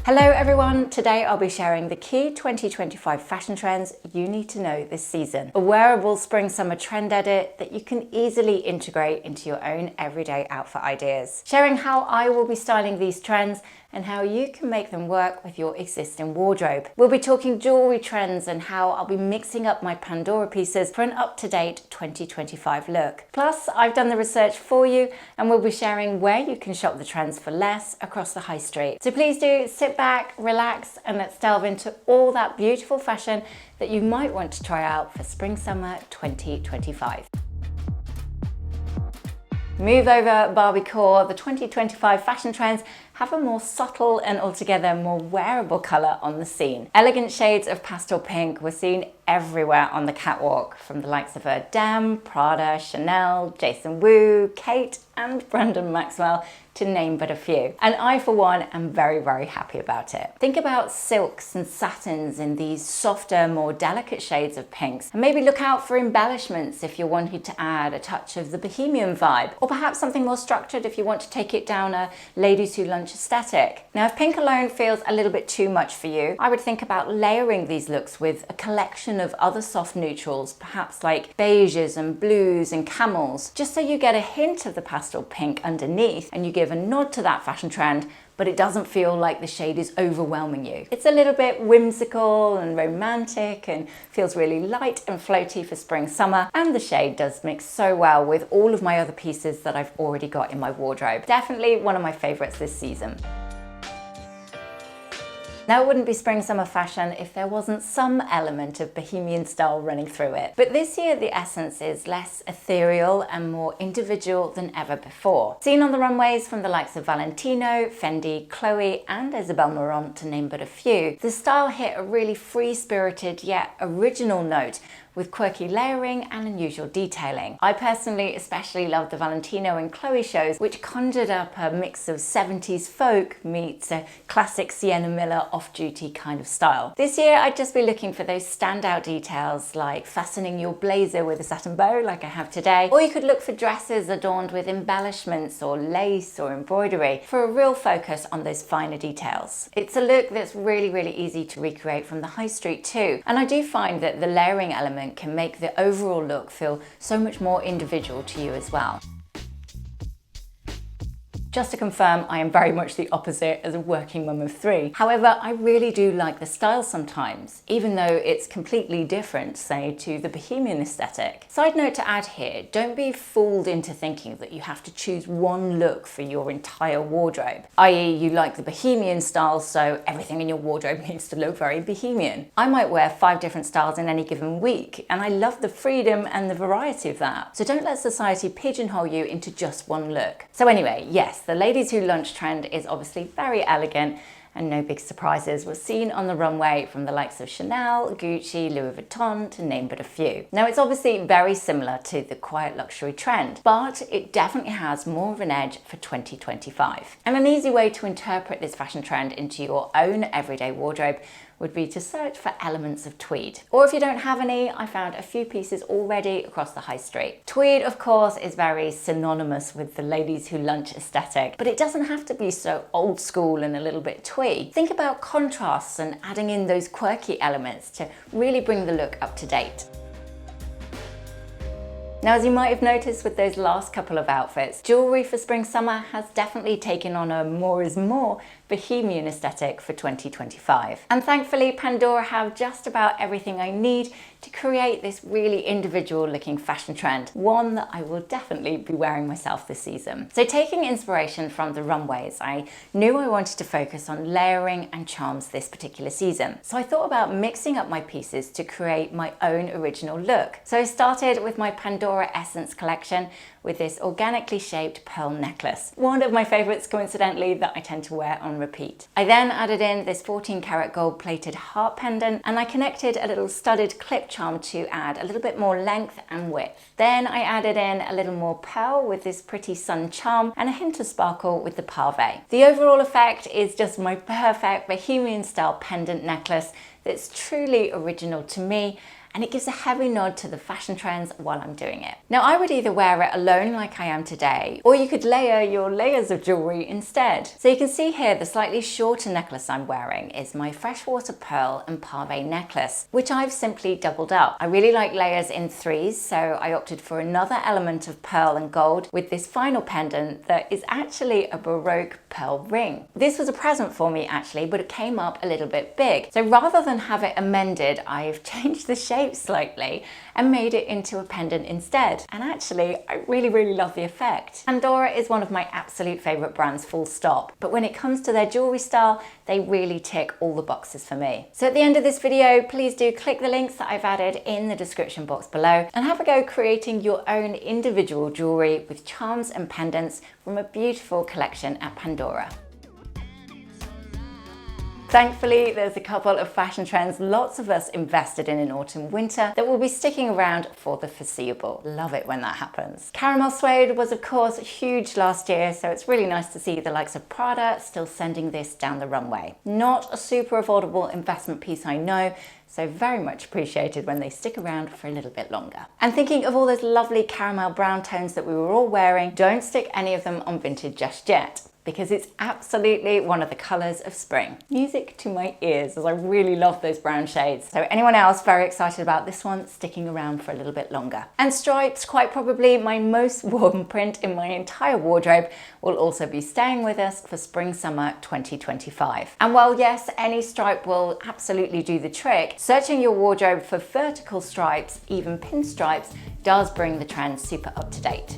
Hello everyone, today I'll be sharing the key 2025 fashion trends you need to know this season. A wearable spring-summer trend edit that you can easily integrate into your own everyday outfit ideas. Sharing how I will be styling these trends and how you can make them work with your existing wardrobe. We'll be talking jewellery trends and how I'll be mixing up my Pandora pieces for an up-to-date 2025 look. Plus, I've done the research for you and we'll be sharing where you can shop the trends for less across the high street. So please do sit back, relax, and let's delve into all that beautiful fashion that you might want to try out for spring-summer 2025. Move over Barbie core, the 2025 fashion trends have a more subtle and altogether more wearable colour on the scene. Elegant shades of pastel pink were seen everywhere on the catwalk, from the likes of Denim, Prada, Chanel, Jason Wu, Kate and Brandon Maxwell, to name but a few. And I, for one, am very, very happy about it. Think about silks and satins in these softer, more delicate shades of pinks. And maybe look out for embellishments if you're wanting to add a touch of the Bohemian vibe, or perhaps something more structured if you want to take it down a ladies who lunch aesthetic. Now, if pink alone feels a little bit too much for you, I would think about layering these looks with a collection of other soft neutrals, perhaps like beiges and blues and camels, just so you get a hint of the pastel pink underneath and you give a nod to that fashion trend, but it doesn't feel like the shade is overwhelming you. It's a little bit whimsical and romantic and feels really light and floaty for spring summer, and the shade does mix so well with all of my other pieces that I've already got in my wardrobe. Definitely one of my favorites this season. Now, it wouldn't be spring-summer fashion if there wasn't some element of Bohemian style running through it. But this year, the essence is less ethereal and more individual than ever before. Seen on the runways from the likes of Valentino, Fendi, Chloe and Isabel Marant, to name but a few, the style hit a really free-spirited yet original note, with quirky layering and unusual detailing. I personally especially loved the Valentino and Chloe shows, which conjured up a mix of 70s folk meets a classic Sienna Miller off-duty kind of style. This year, I'd just be looking for those standout details, like fastening your blazer with a satin bow like I have today, or you could look for dresses adorned with embellishments or lace or embroidery for a real focus on those finer details. It's a look that's really, really easy to recreate from the high street too, and I do find that the layering element can make the overall look feel so much more individual to you as well. Just to confirm, I am very much the opposite as a working mum of three. However, I really do like the style sometimes, even though it's completely different, say, to the Bohemian aesthetic. Side note to add here, don't be fooled into thinking that you have to choose one look for your entire wardrobe, i.e. you like the Bohemian style, so everything in your wardrobe needs to look very Bohemian. I might wear 5 different styles in any given week, and I love the freedom and the variety of that. So don't let society pigeonhole you into just one look. So anyway, yes, the ladies who lunch trend is obviously very elegant, and no big surprises were seen on the runway from the likes of Chanel, Gucci, Louis Vuitton, to name but a few. Now, it's obviously very similar to the quiet luxury trend, but it definitely has more of an edge for 2025. And an easy way to interpret this fashion trend into your own everyday wardrobe would be to search for elements of tweed. Or if you don't have any, I found a few pieces already across the high street. Tweed, of course, is very synonymous with the ladies who lunch aesthetic, but it doesn't have to be so old school and a little bit twee. Think about contrasts and adding in those quirky elements to really bring the look up to date. Now, as you might have noticed with those last couple of outfits, jewellery for spring-summer has definitely taken on a more is more Bohemian aesthetic for 2025. And thankfully, Pandora have just about everything I need to create this really individual looking fashion trend, one that I will definitely be wearing myself this season. So taking inspiration from the runways, I knew I wanted to focus on layering and charms this particular season. So I thought about mixing up my pieces to create my own original look. So I started with my Pandora Essence collection with this organically shaped pearl necklace, one of my favorites coincidentally that I tend to wear on repeat. I then added in this 14 karat gold plated heart pendant, and I connected a little studded clip charm to add a little bit more length and width. Then I added in a little more pearl with this pretty sun charm and a hint of sparkle with the pave. The overall effect is just my perfect Bohemian style pendant necklace that's truly original to me and it gives a heavy nod to the fashion trends while I'm doing it. Now I would either wear it alone like I am today, or you could layer your layers of jewelry instead. So you can see here the slightly shorter necklace I'm wearing is my freshwater pearl and pave necklace, which I've simply doubled up. I really like layers in threes, so I opted for another element of pearl and gold with this final pendant that is actually a Baroque pearl ring. This was a present for me actually, but it came up a little bit big. So rather than have it amended, I've changed the shape slightly and made it into a pendant instead. And actually, I really love the effect. Pandora is one of my absolute favorite brands, full stop. But when it comes to their jewelry style, they really tick all the boxes for me. So at the end of this video, please do click the links that I've added in the description box below and have a go creating your own individual jewelry with charms and pendants from a beautiful collection at Pandora. Thankfully, there's a couple of fashion trends lots of us invested in autumn winter that will be sticking around for the foreseeable. Love it when that happens. Caramel suede was of course huge last year, so it's really nice to see the likes of Prada still sending this down the runway. Not a super affordable investment piece, I know, so very much appreciated when they stick around for a little bit longer. And thinking of all those lovely caramel brown tones that we were all wearing, don't stick any of them on vintage just yet, because it's absolutely one of the colours of spring. Music to my ears, as I really love those brown shades. So anyone else very excited about this one, sticking around for a little bit longer. And stripes, quite probably my most worn print in my entire wardrobe, will also be staying with us for spring summer 2025. And while yes, any stripe will absolutely do the trick, searching your wardrobe for vertical stripes, even pinstripes, does bring the trend super up to date.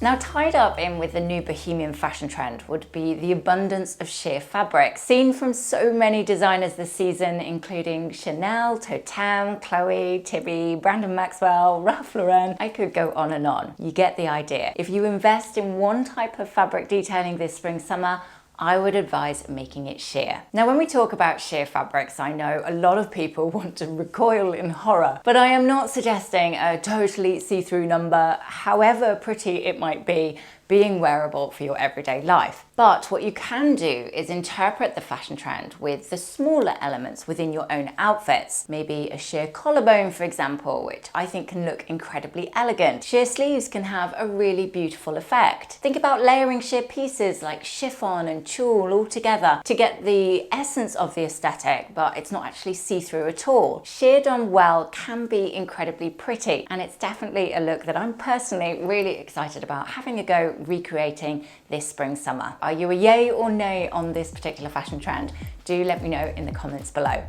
Now, tied up in with the new Bohemian fashion trend would be the abundance of sheer fabric, seen from so many designers this season, including Chanel, Totem, Chloe, Tibby, Brandon Maxwell, Ralph Lauren. I could go on and on. You get the idea. If you invest in one type of fabric detailing this spring summer, I would advise making it sheer. Now, when we talk about sheer fabrics, I know a lot of people want to recoil in horror, but I am not suggesting a totally see-through number, however pretty it might be, being wearable for your everyday life. But what you can do is interpret the fashion trend with the smaller elements within your own outfits. Maybe a sheer collarbone, for example, which I think can look incredibly elegant. Sheer sleeves can have a really beautiful effect. Think about layering sheer pieces like chiffon and tulle all together to get the essence of the aesthetic, but it's not actually see-through at all. Sheer done well can be incredibly pretty, and it's definitely a look that I'm personally really excited about having a go recreating this spring summer. Are you a yay or nay on this particular fashion trend? Do let me know in the comments below.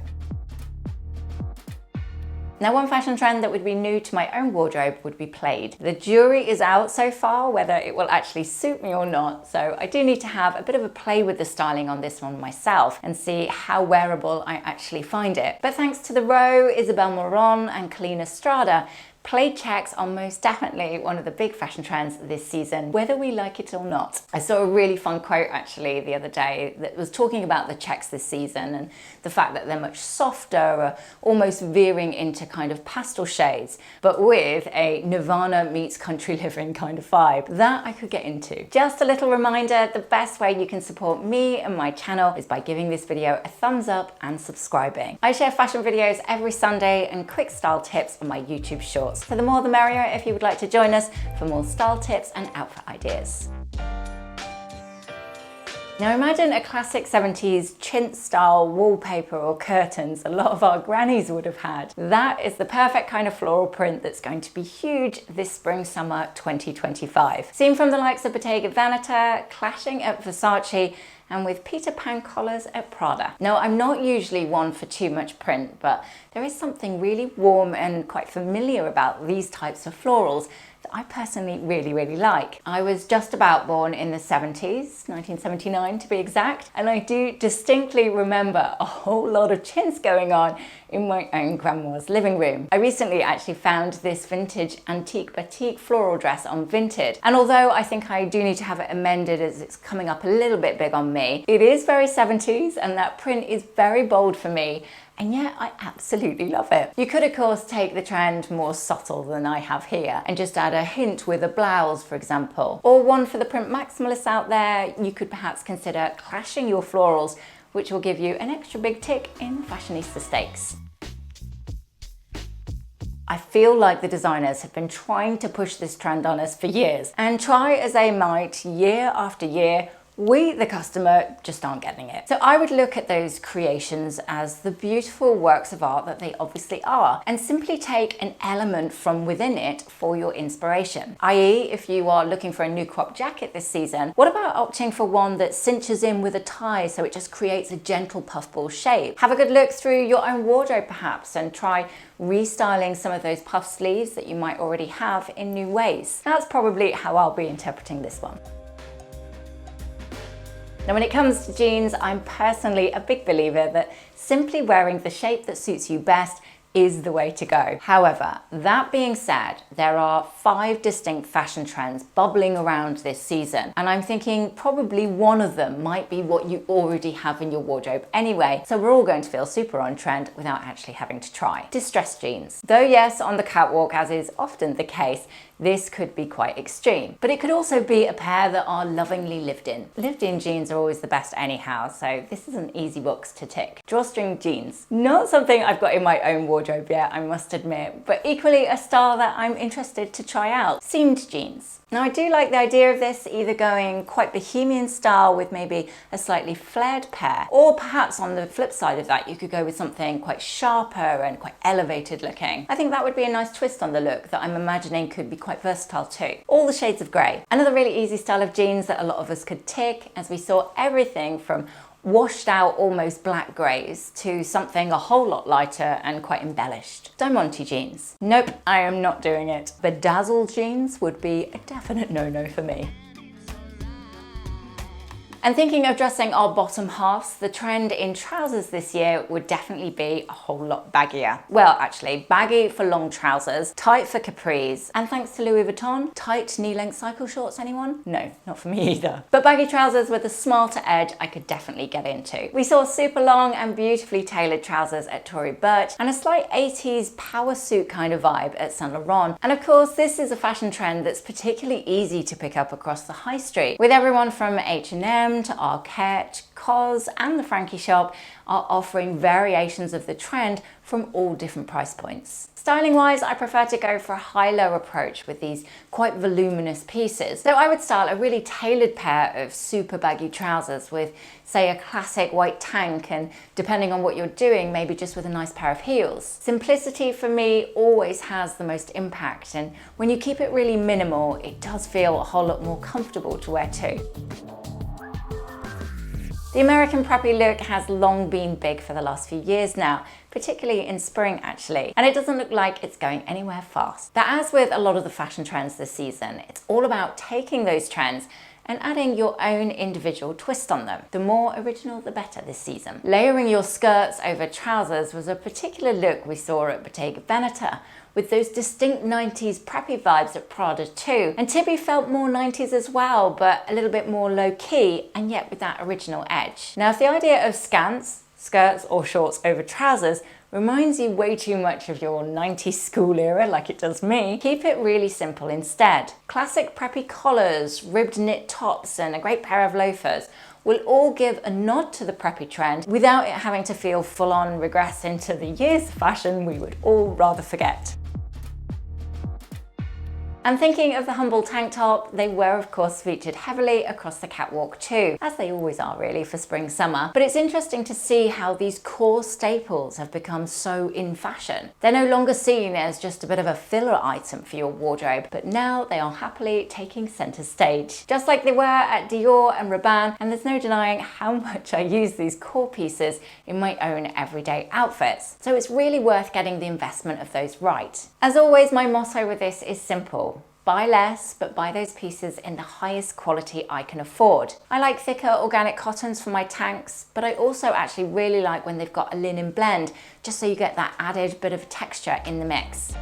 Now, one fashion trend that would be new to my own wardrobe would be plaid. The jury is out so far whether it will actually suit me or not, so I do need to have a bit of a play with the styling on this one myself and see how wearable I actually find it. But thanks to the Row, Isabel Marant and Colleen Estrada, plaid checks are most definitely one of the big fashion trends this season, whether we like it or not. I saw a really fun quote actually the other day that was talking about the checks this season and the fact that they're much softer, almost veering into kind of pastel shades, but with a Nirvana meets country living kind of vibe. That I could get into. Just a little reminder, the best way you can support me and my channel is by giving this video a thumbs up and subscribing. I share fashion videos every Sunday and quick style tips on my YouTube shorts. So the more the merrier if you would like to join us for more style tips and outfit ideas. Now imagine a classic 70s chintz style wallpaper or curtains a lot of our grannies would have had. That is the perfect kind of floral print that's going to be huge this spring summer 2025. Seen from the likes of Bottega Veneta, clashing at Versace, and with Peter Pan collars at Prada. Now, I'm not usually one for too much print, but there is something really warm and quite familiar about these types of florals that I personally really like. I was just about born in the 70s, 1979 to be exact, and I do distinctly remember a whole lot of chintz going on in my own grandma's living room. I recently actually found this vintage antique batik floral dress on Vinted, and although I think I do need to have it amended as it's coming up a little bit big on me, it is very 70s and that print is very bold for me, and yet I absolutely love it. You could of course take the trend more subtle than I have here and just add a hint with a blouse, for example. Or one for the print maximalists out there, you could perhaps consider clashing your florals, which will give you an extra big tick in fashionista stakes. I feel like the designers have been trying to push this trend on us for years, and try as they might, year after year, we, the customer, just aren't getting it. So I would look at those creations as the beautiful works of art that they obviously are, and simply take an element from within it for your inspiration. i.e., if you are looking for a new crop jacket this season, what about opting for one that cinches in with a tie so it just creates a gentle puffball shape? Have a good look through your own wardrobe perhaps, and try restyling some of those puff sleeves that you might already have in new ways. That's probably how I'll be interpreting this one. Now, when it comes to jeans, I'm personally a big believer that simply wearing the shape that suits you best is the way to go. However, that being said, there are 5 distinct fashion trends bubbling around this season, and I'm thinking probably one of them might be what you already have in your wardrobe anyway, so we're all going to feel super on trend without actually having to try. Distressed jeans. Though yes, on the catwalk, as is often the case, this could be quite extreme, but it could also be a pair that are lovingly lived in. Lived in jeans are always the best anyhow, so this is an easy box to tick. Drawstring jeans. Not something I've got in my own wardrobe yet, I must admit, but equally a style that I'm interested to try out. Seamed jeans. Now, I do like the idea of this, either going quite Bohemian style with maybe a slightly flared pair, or perhaps on the flip side of that, you could go with something quite sharper and quite elevated looking. I think that would be a nice twist on the look that I'm imagining could be quite versatile too. All the shades of grey. Another really easy style of jeans that a lot of us could tick, as we saw everything from washed out almost black greys to something a whole lot lighter and quite embellished. Diamante jeans. Nope, I am not doing it. Bedazzled jeans would be a definite no-no for me. And thinking of dressing our bottom halves, the trend in trousers this year would definitely be a whole lot baggier. Well, actually, baggy for long trousers, tight for capris, and thanks to Louis Vuitton, tight knee-length cycle shorts, anyone? No, not for me either. But baggy trousers with a smarter edge I could definitely get into. We saw super long and beautifully tailored trousers at Tory Burch, and a slight 80s power suit kind of vibe at Saint Laurent. And of course, this is a fashion trend that's particularly easy to pick up across the high street, with everyone from H&M to Arket, COS and the Frankie shop are offering variations of the trend from all different price points. Styling wise, I prefer to go for a high-low approach with these quite voluminous pieces. So I would style a really tailored pair of super baggy trousers with, say, a classic white tank, and depending on what you're doing, maybe just with a nice pair of heels. Simplicity for me always has the most impact, and when you keep it really minimal, it does feel a whole lot more comfortable to wear too. The American preppy look has long been big for the last few years now, particularly in spring actually, and it doesn't look like it's going anywhere fast. But as with a lot of the fashion trends this season, it's all about taking those trends and adding your own individual twist on them. The more original, the better this season. Layering your skirts over trousers was a particular look we saw at Bottega Veneta, with those distinct 90s preppy vibes at Prada too. And Tibby felt more 90s as well, but a little bit more low-key, and yet with that original edge. Now, if the idea of skirts or shorts over trousers reminds you way too much of your 90s school era like it does me, keep it really simple instead. Classic preppy collars, ribbed knit tops, and a great pair of loafers will all give a nod to the preppy trend without it having to feel full-on regress into the years of fashion we would all rather forget. And thinking of the humble tank top, they were of course featured heavily across the catwalk too, as they always are really for spring summer. But it's interesting to see how these core staples have become so in fashion. They're no longer seen as just a bit of a filler item for your wardrobe, but now they are happily taking center stage. Just like they were at Dior and Rabanne, and there's no denying how much I use these core pieces in my own everyday outfits. So it's really worth getting the investment of those right. As always, my motto with this is simple. Buy less, but buy those pieces in the highest quality I can afford. I like thicker organic cottons for my tanks, but I also actually really like when they've got a linen blend, just so you get that added bit of texture in the mix.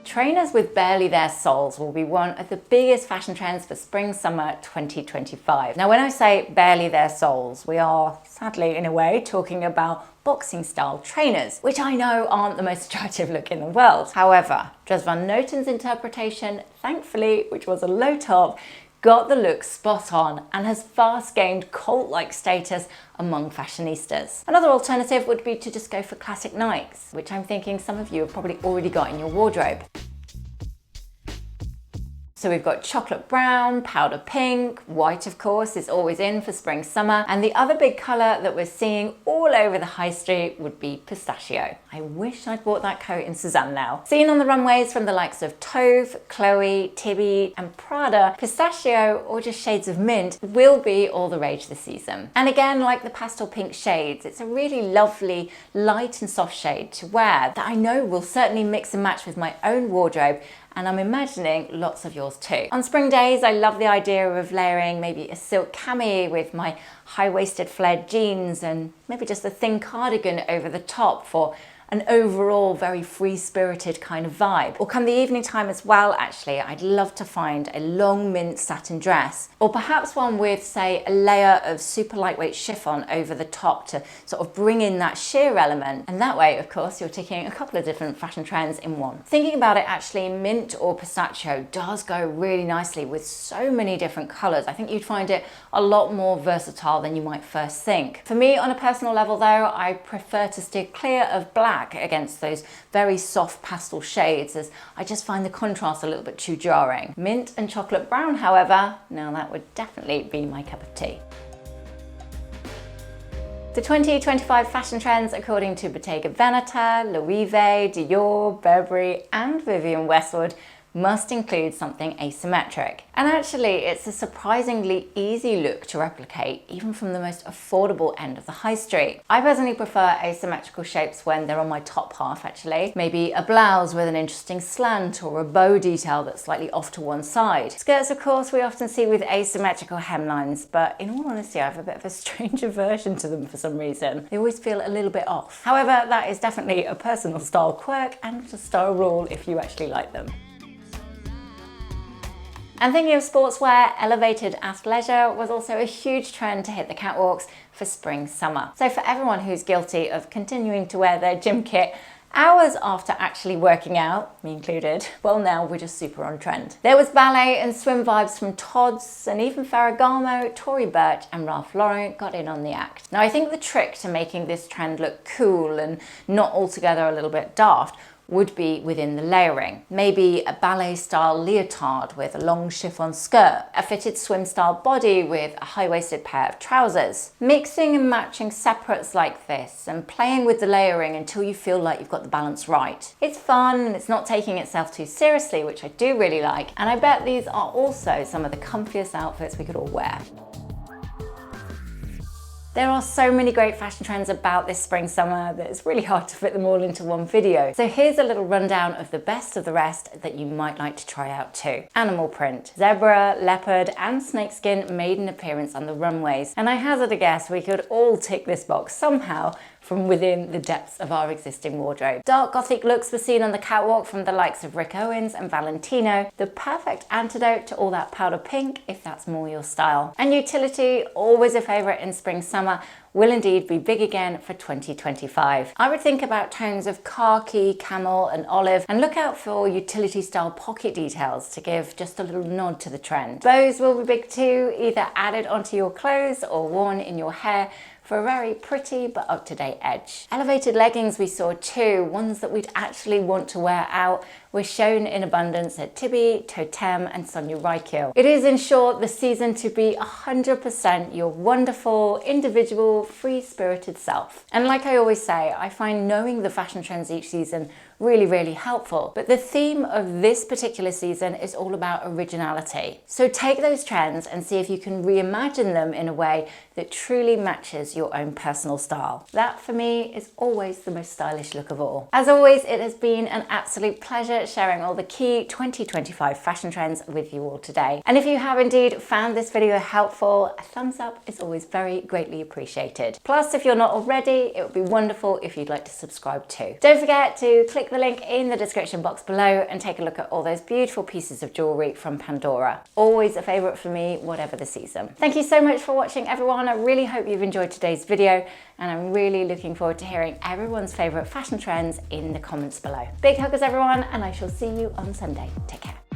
Trainers with barely there soles will be one of the biggest fashion trends for spring/summer 2025. Now, when I say barely there soles, we are sadly in a way talking about boxing style trainers, which I know aren't the most attractive look in the world. However, Dries van Noten's interpretation, thankfully, which was a low top, got the look spot on and has fast gained cult-like status among fashionistas. Another alternative would be to just go for classic Nikes, which I'm thinking some of you have probably already got in your wardrobe. So we've got chocolate brown, powder pink, white of course is always in for spring summer, and the other big colour that we're seeing all over the high street would be pistachio. I wish I'd bought that coat in Suzanne now. Seen on the runways from the likes of Tove, Chloe, Tibby and Prada, pistachio or just shades of mint will be all the rage this season. And again, like the pastel pink shades, it's a really lovely light and soft shade to wear that I know will certainly mix and match with my own wardrobe, and I'm imagining lots of yours too. On spring days, I love the idea of layering maybe a silk cami with my high-waisted flared jeans and maybe just a thin cardigan over the top for an overall very free-spirited kind of vibe. Or come the evening time as well, actually, I'd love to find a long mint satin dress, or perhaps one with, say, a layer of super lightweight chiffon over the top to sort of bring in that sheer element. And that way, of course, you're ticking a couple of different fashion trends in one. Thinking about it, actually, mint or pistachio does go really nicely with so many different colors. I think you'd find it a lot more versatile than you might first think. For me, on a personal level though, I prefer to steer clear of black against those very soft pastel shades, as I just find the contrast a little bit too jarring. Mint and chocolate brown, however, now that would definitely be my cup of tea. The 2025 fashion trends, according to Bottega Veneta, Loewe, Dior, Burberry and Vivienne Westwood, must include something asymmetric. And actually, it's a surprisingly easy look to replicate, even from the most affordable end of the high street. I personally prefer asymmetrical shapes when they're on my top half, actually. Maybe a blouse with an interesting slant or a bow detail that's slightly off to one side. Skirts, of course, we often see with asymmetrical hemlines, but in all honesty, I have a bit of a strange aversion to them for some reason. They always feel a little bit off. However, that is definitely a personal style quirk and a style rule if you actually like them. And thinking of sportswear, elevated athleisure was also a huge trend to hit the catwalks for spring-summer. So for everyone who's guilty of continuing to wear their gym kit hours after actually working out, me included, well now we're just super on trend. There was ballet and swim vibes from Tod's, and even Ferragamo, Tory Burch and Ralph Lauren got in on the act. Now I think the trick to making this trend look cool and not altogether a little bit daft would be within the layering. Maybe a ballet style leotard with a long chiffon skirt, a fitted swim style body with a high-waisted pair of trousers. Mixing and matching separates like this and playing with the layering until you feel like you've got the balance right. It's fun and it's not taking itself too seriously, which I do really like, and I bet these are also some of the comfiest outfits we could all wear. There are so many great fashion trends about this spring-summer that it's really hard to fit them all into one video. So here's a little rundown of the best of the rest that you might like to try out too. Animal print. Zebra, leopard and snakeskin made an appearance on the runways, and I hazard a guess we could all tick this box somehow from within the depths of our existing wardrobe. Dark gothic looks were seen on the catwalk from the likes of Rick Owens and Valentino, the perfect antidote to all that powder pink if that's more your style. And utility, always a favourite in spring-summer, will indeed be big again for 2025. I would think about tones of khaki, camel and olive, and look out for utility style pocket details to give just a little nod to the trend. Bows will be big too, either added onto your clothes or worn in your hair for a very pretty but up-to-date edge. Elevated leggings we saw too, ones that we'd actually want to wear out, were shown in abundance at Tibby, Totem and Sonia Rykiel. It is in short the season to be 100% your wonderful, individual, free-spirited self. And like I always say, I find knowing the fashion trends each season really helpful. But the theme of this particular season is all about originality. So take those trends and see if you can reimagine them in a way that truly matches your own personal style. That for me is always the most stylish look of all. As always, it has been an absolute pleasure sharing all the key 2025 fashion trends with you all today. And if you have indeed found this video helpful, a thumbs up is always very greatly appreciated. Plus, if you're not already, it would be wonderful if you'd like to subscribe too. Don't forget to click the link in the description box below and take a look at all those beautiful pieces of jewellery from Pandora. Always a favourite for me, whatever the season. Thank you so much for watching, everyone. I really hope you've enjoyed today's video, and I'm really looking forward to hearing everyone's favourite fashion trends in the comments below. Big huggers, everyone, and I shall see you on Sunday. Take care.